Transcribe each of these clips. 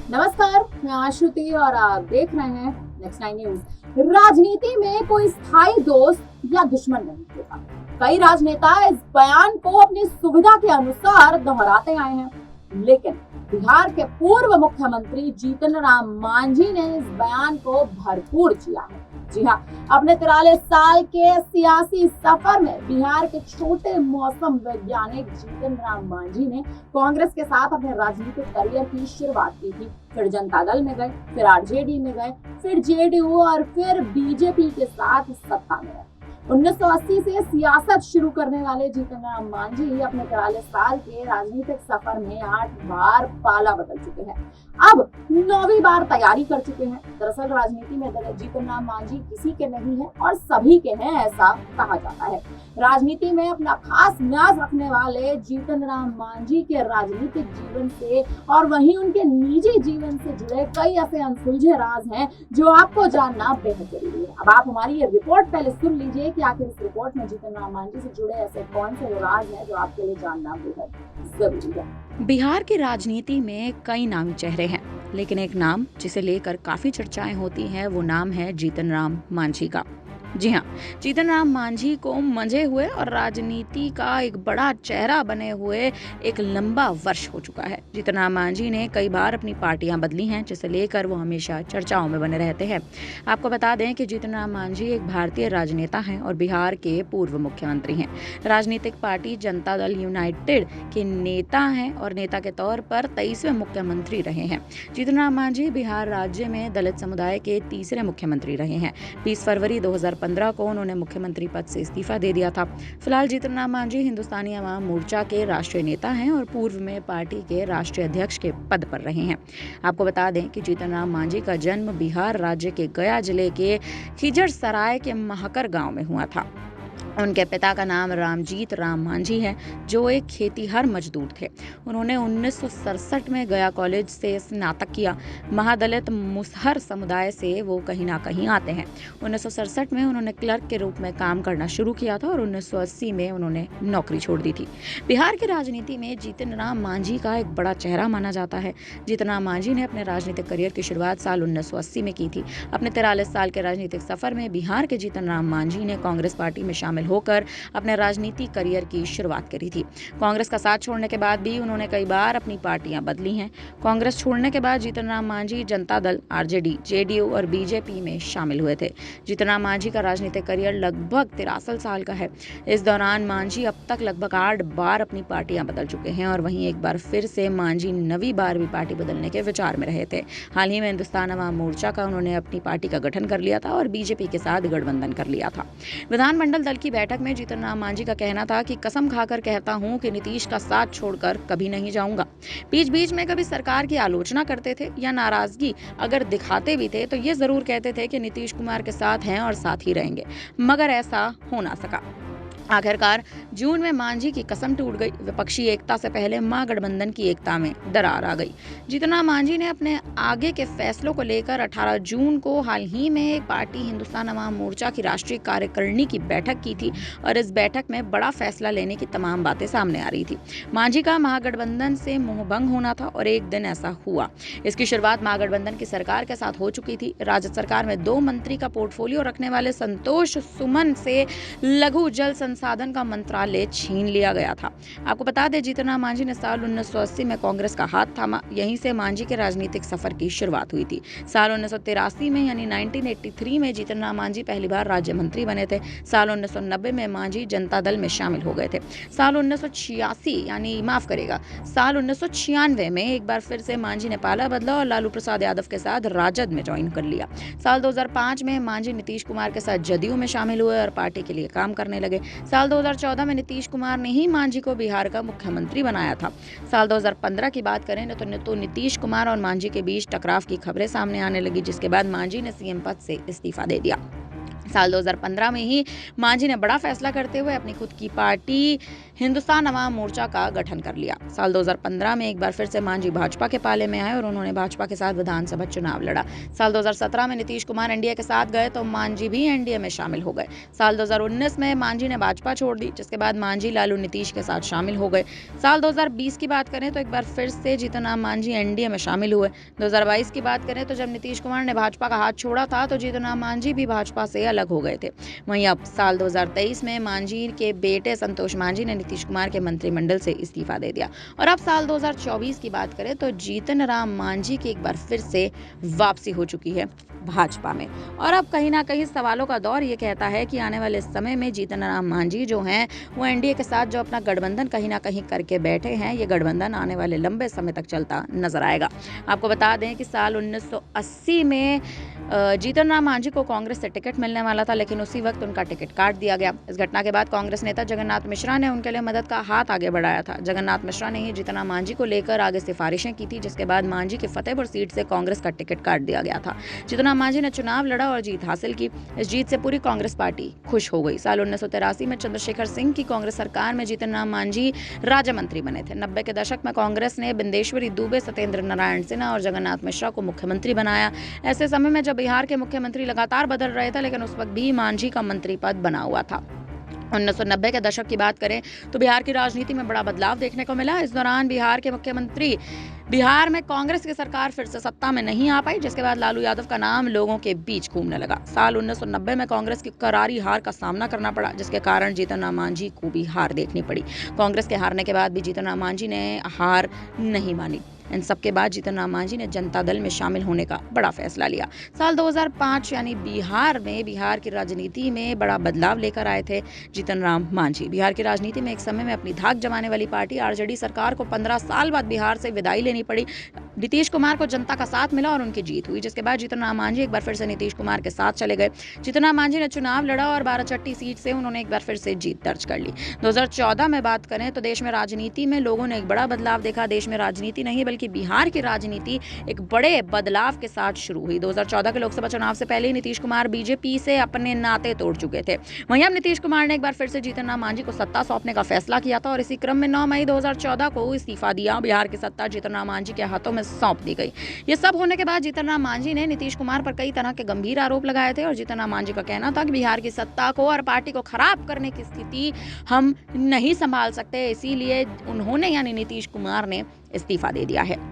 नमस्कार, मैं आश्रुति और आप देख रहे हैं नेक्स्ट 9 न्यूज। राजनीति में कोई स्थायी दोस्त या दुश्मन नहीं होता। कई राजनेता इस बयान को अपनी सुविधा के अनुसार दोहराते आए हैं, लेकिन बिहार के पूर्व मुख्यमंत्री जीतन राम मांझी ने इस बयान को भरपूर किया है। जी हाँ, अपने 43 साल के सियासी सफर में बिहार के छोटे मौसम वैज्ञानिक जीतन राम मांझी ने कांग्रेस के साथ अपने राजनीतिक करियर की शुरुआत की थी। फिर जनता दल में गए, फिर आरजेडी में गए, फिर जेडीयू और फिर बीजेपी के साथ सत्ता में गए। 1980 से सियासत शुरू करने वाले जीतन राम मांझी अपने 43 साल के राजनीतिक सफर में 8 बार पाला बदल चुके हैं। अब 9वीं बार तैयारी कर चुके हैं। दरअसल राजनीति में जीतन राम मांझी किसी के नहीं है और सभी के हैं, ऐसा कहा जाता है। राजनीति में अपना खास न्याज रखने वाले जीतन राम मांझी के राजनीतिक जीवन से और वहीं उनके निजी जीवन से जुड़े कई ऐसे अनसुलझे राज हैं जो आपको जानना बेहद जरूरी है। अब आप हमारी ये रिपोर्ट पहले सुन लीजिए कि आखिर इस रिपोर्ट में जीतन राम मांझी से जुड़े ऐसे कौन से राज हैं जो आपके लिए जानना बेहद जरूरी है। बिहार की राजनीति में कई नामी चेहरे हैं, लेकिन एक नाम जिसे लेकर काफी चर्चाएं होती हैं वो नाम है जीतन राम मांझी का। जी हाँ, जीतन राम मांझी को मंझे हुए और राजनीति का एक बड़ा चेहरा बने हुए एक लंबा वर्ष हो चुका है। जीतन राम मांझी ने कई बार अपनी पार्टियां बदली हैं, जिसे लेकर वो हमेशा चर्चाओं में बने रहते हैं। आपको बता दें कि जीतन राम मांझी एक भारतीय राजनेता हैं और बिहार के पूर्व मुख्यमंत्री हैं। राजनीतिक पार्टी जनता दल यूनाइटेड के नेता हैं और नेता के तौर पर 23वें मुख्यमंत्री रहे हैं। जीतन राम मांझी बिहार राज्य में दलित समुदाय के तीसरे मुख्यमंत्री रहे हैं। 20 फरवरी 2015 को उन्होंने मुख्यमंत्री पद से इस्तीफा दे दिया था। फिलहाल जीतन राम मांझी हिंदुस्तानी अवाम मोर्चा के राष्ट्रीय नेता हैं और पूर्व में पार्टी के राष्ट्रीय अध्यक्ष के पद पर रहे हैं। आपको बता दें कि जीतन राम मांझी का जन्म बिहार राज्य के गया जिले के खिजरसराय के महाकर गांव में हुआ था। उनके पिता का नाम रामजीत राम मांझी है, जो एक खेतीहर मजदूर थे। उन्होंने 1967 में गया कॉलेज से स्नातक किया। महादलित मुसहर समुदाय से वो कहीं ना कहीं आते हैं। 1967 में उन्होंने क्लर्क के रूप में काम करना शुरू किया था और 1980 में उन्होंने नौकरी छोड़ दी थी। बिहार की राजनीति में जीतन राम मांझी का एक बड़ा चेहरा माना जाता है। जीतन राम मांझी ने अपने राजनीतिक करियर की शुरुआत साल 1980 में की थी। अपने 43 साल के राजनीतिक सफर में बिहार के जीतन राम मांझी ने कांग्रेस पार्टी में शामिल होकर अपने राजनीतिक करियर की शुरुआत करी थी। कांग्रेस का साथ छोड़ने के बाद भी उन्होंने कई बार अपनी पार्टियां बदली हैं। कांग्रेस छोड़ने के बाद जीतन राम मांझी जनता दल, आरजेडी, जेडीयू और बीजेपी में शामिल हुए थे। जीतन राम मांझी का राजनीतिक करियर लगभग 63 साल का है। इस दौरान मांझी अब तक लगभग 8 बार अपनी पार्टियां बदल चुके हैं और वहीं एक बार फिर से मांझी 9वीं बार भी पार्टी बदलने के विचार में रहे थे। हाल ही में हिंदुस्तान अवाम मोर्चा का उन्होंने अपनी पार्टी का गठन कर लिया था और बीजेपी के साथ गठबंधन कर लिया था। विधानमंडल दल की बैठक में जीतन राम मांझी का कहना था कि कसम खाकर कहता हूं कि नीतीश का साथ छोड़कर कभी नहीं जाऊंगा। बीच बीच में कभी सरकार की आलोचना करते थे या नाराजगी अगर दिखाते भी थे तो ये जरूर कहते थे कि नीतीश कुमार के साथ हैं और साथ ही रहेंगे, मगर ऐसा हो ना सका। आखिरकार जून में मांझी की कसम टूट गई। विपक्षी एकता से पहले महागठबंधन की एकता में दरार आ गई। जीतन राम मांझी ने अपने आगे के फैसलों को लेकर 18 जून को हाल ही में एक पार्टी हिंदुस्तान अवाम मोर्चा की राष्ट्रीय कार्यकारिणी की बैठक की थी और इस बैठक में बड़ा फैसला लेने की तमाम बातें सामने आ रही थी। मांझी का महागठबंधन से मोहभंग होना था और एक दिन ऐसा हुआ। इसकी शुरुआत महागठबंधन की सरकार के साथ हो चुकी थी। राज्य सरकार में 2 मंत्री का पोर्टफोलियो रखने वाले संतोष सुमन से लघु जल संसाधन का मंत्रालय छीन लिया गया था। आपको बता दें, जीतन राम मांझी ने साल 1980 में कांग्रेस का हाथ थामा। यहीं से मांझी के राजनीतिक सफर की शुरुआत हुई थी। साल 1983 में यानी 1983 में जीतन राम मांझी पहली बार राज्य मंत्री बने थे। साल 1990 में मांझी जनता दल में शामिल हो गए थे। साल 1996 में एक बार फिर से मांझी ने पाला बदला और लालू प्रसाद यादव के साथ राजद में ज्वाइन कर लिया। साल 2005 में मांझी नीतीश कुमार के साथ जदयू में शामिल हुए और पार्टी के लिए काम करने लगे। साल 2014 में नीतीश कुमार ने ही मांझी को बिहार का मुख्यमंत्री बनाया था। साल 2015 की बात करें तो नीतीश कुमार और मांझी के बीच टकराव की खबरें सामने आने लगी, जिसके बाद मांझी ने सीएम पद से इस्तीफा दे दिया। साल 2015 में ही मांझी ने बड़ा फैसला करते हुए अपनी खुद की पार्टी हिंदुस्तान अवाम मोर्चा का गठन कर लिया। साल 2015 में एक बार फिर से मांझी भाजपा के पाले में आए और उन्होंने भाजपा के साथ विधानसभा चुनाव लड़ा। साल 2017 में नीतीश कुमार एनडीए के साथ गए तो मांझी भी एनडीए में शामिल हो गए। साल 2019 में मांझी ने भाजपा छोड़ दी, जिसके बाद मांझी लालू नीतीश के साथ शामिल हो गए। साल 2020 की बात करें तो एक बार फिर से जीतन राम मांझी एनडीए में शामिल हुए। 2022 की बात करें तो जब नीतीश कुमार ने भाजपा का हाथ छोड़ा था तो जीतन राम मांझी भी भाजपा से अलग हो गए थे। वहीं अब साल 2023 में मांझी के बेटे संतोष मांझी ने नीतीश कुमार के मंत्रिमंडल से इस्तीफा दे दिया और अब साल 2024 की बात करें तो जीतन राम मांझी की एक बार फिर से वापसी हो चुकी है भाजपा में। और अब कहीं ना कहीं सवालों का दौर ये कहता है कि आने वाले समय में जीतन राम मांझी जो हैं वो एनडीए के साथ जो अपना गठबंधन कहीं ना कहीं करके बैठे हैं, ये गठबंधन आने वाले लंबे समय तक चलता नजर आएगा। आपको बता दें कि साल 1980 में जीतन राम मांझी को कांग्रेस से टिकट मिलने वाला था, लेकिन उसी वक्त उनका टिकट काट दिया गया। इस घटना के बाद कांग्रेस नेता जगन्नाथ मिश्रा ने उनके लिए मदद का हाथ आगे बढ़ाया था। जगन्नाथ मिश्रा ने ही जीतन राम मांझी को लेकर आगे सिफारिशें की थी, जिसके बाद मांझी की फतेहपुर सीट से कांग्रेस का टिकट काट दिया गया था। जीतन राम मांझी ने चुनाव लड़ा और जीत हासिल की। इस जीत से पूरी कांग्रेस पार्टी खुश हो गई। साल 1983 में चंद्रशेखर सिंह की कांग्रेस सरकार में जीतन राम मांझी राज्य मंत्री बने थे। 90 के दशक में कांग्रेस ने बिंदेश्वरी दुबे, सत्येंद्र नारायण सिन्हा और जगन्नाथ मिश्रा को मुख्यमंत्री बनाया। ऐसे समय में जब बिहार के मुख्यमंत्री लगातार बदल रहे थे, लेकिन उस वक्त भी मांझी का मंत्री पद बना हुआ था। 1990 के दशक की बात करें तो बिहार की राजनीति में बड़ा बदलाव देखने को मिला। इस दौरान बिहार के मुख्यमंत्री बिहार में कांग्रेस की सरकार फिर से सत्ता में नहीं आ पाई, जिसके बाद लालू यादव का नाम लोगों के बीच घूमने लगा। साल 1990 में कांग्रेस की करारी हार का सामना करना पड़ा, जिसके कारण जीतन राम मांझी को भी हार देखनी पड़ी। कांग्रेस के हारने के बाद भी जीतन राम मांझी ने हार नहीं मानी। इन सब के बाद जीतन राम मांझी ने जनता दल में शामिल होने का बड़ा फैसला लिया। साल 2005 यानी बिहार की राजनीति में बड़ा बदलाव लेकर आए थे जीतन राम मांझी। बिहार की राजनीति में एक समय में अपनी धाक जमाने वाली पार्टी आरजेडी सरकार को 15 साल बाद बिहार से विदाई लेनी पड़ी। नीतीश कुमार को जनता का साथ मिला और उनकी जीत हुई, जिसके बाद जीतन राम मांझी एक बार फिर से नीतीश कुमार के साथ चले गए। जीतन राम मांझी ने चुनाव लड़ा और 12 सीट से उन्होंने एक बार फिर से जीत दर्ज कर ली। 2014 में बात करें तो देश में राजनीति में लोगों ने एक बड़ा बदलाव देखा। देश में राजनीति नहीं बल्कि बिहार की राजनीति एक बड़े बदलाव के साथ शुरू हुई। 2014 के लोकसभा चुनाव से पहले नीतीश कुमार बीजेपी से अपने नाते तोड़ चुके थे। वहीं अब नीतीश कुमार ने एक बार फिर से जीतन राम मांझी को सत्ता सौंपने का फैसला किया था और इसी क्रम में 9 मई 2014 को इस्तीफा दिया। बिहार की सत्ता जीतन राम मांझी के हाथों में सौंप दी गई। ये सब होने के बाद जीतन राम मांझी ने नीतीश कुमार पर कई तरह के गंभीर आरोप लगाए थे और जीतन राम मांझी का कहना था कि बिहार की सत्ता को और पार्टी को खराब करने की स्थिति हम नहीं संभाल सकते, इसीलिए उन्होंने यानी नीतीश कुमार ने इस्तीफा दे दिया है।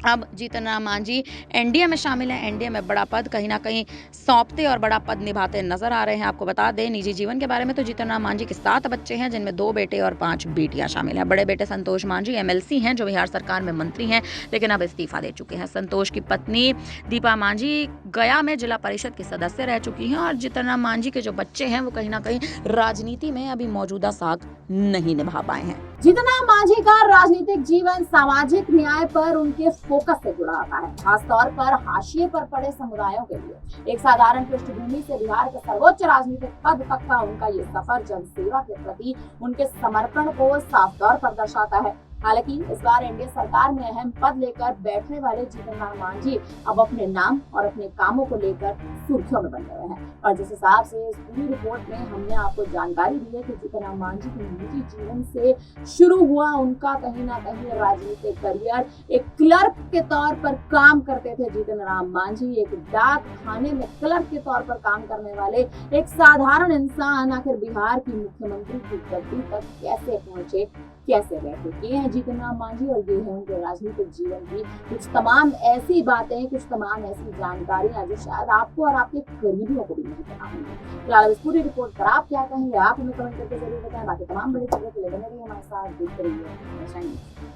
अब जीतन राम मांझी एनडीए में शामिल हैं। एनडीए में बड़ा पद कहीं ना कहीं सौंपते और बड़ा पद निभाते नजर आ रहे हैं। आपको बता दें निजी जीवन के बारे में तो जीतन राम मांझी के 7 बच्चे हैं, जिनमें 2 बेटे और 5 बेटियां शामिल हैं। बड़े बेटे संतोष मांझी एमएलसी हैं, जो बिहार सरकार में मंत्री हैं, लेकिन अब इस्तीफा दे चुके हैं। संतोष की पत्नी दीपा मांझी गया में जिला परिषद की सदस्य रह चुकी हैं और जीतन राम मांझी के जो बच्चे हैं वो कहीं ना कहीं राजनीति में अभी मौजूदा साख नहीं निभा पाए हैं। जीतन राम मांझी का राजनीतिक जीवन सामाजिक न्याय पर उनके फोकस से जुड़ा हुआ है, खासतौर पर हाशिए पर पड़े समुदायों के लिए। एक साधारण पृष्ठभूमि से बिहार के सर्वोच्च राजनीतिक पद तक का उनका ये सफर जनसेवा के प्रति उनके समर्पण को साफ तौर पर दर्शाता है। हालांकि इस बार एनडीए सरकार में अहम पद लेकर बैठने वाले जीतन राम मांझी अब अपने नाम और अपने कामों को लेकर सुर्खियों में बन गए हैं और जिस हिसाब से इस पूरी रिपोर्ट में हमने आपको जानकारी दी है कि जीतन राम मांझी के निजी जीवन से शुरू हुआ उनका कहीं ना कहीं राजनीतिक करियर। एक क्लर्क के तौर पर काम करते थे जीतन राम मांझी, एक डाक खाने में क्लर्क के तौर पर काम करने वाले एक साधारण इंसान आखिर बिहार की मुख्यमंत्री की गद्दी तक कैसे पहुंचे, कैसे रहे। ये है जीतन राम मांझी और ये है उनके राजनीतिक जीवन की कुछ तमाम ऐसी बातें, कुछ तमाम ऐसी जानकारियां जो शायद आपको और आपके करीबियों को भी नहीं पता होंगी। फिलहाल इस पूरी रिपोर्ट पर आप क्या कहेंगे, आप हमें कमेंट करके जरूर बताएं। बाकी तमाम बड़ी खबरों के लिए बने रहिए हमारे साथ, देखते रहिए।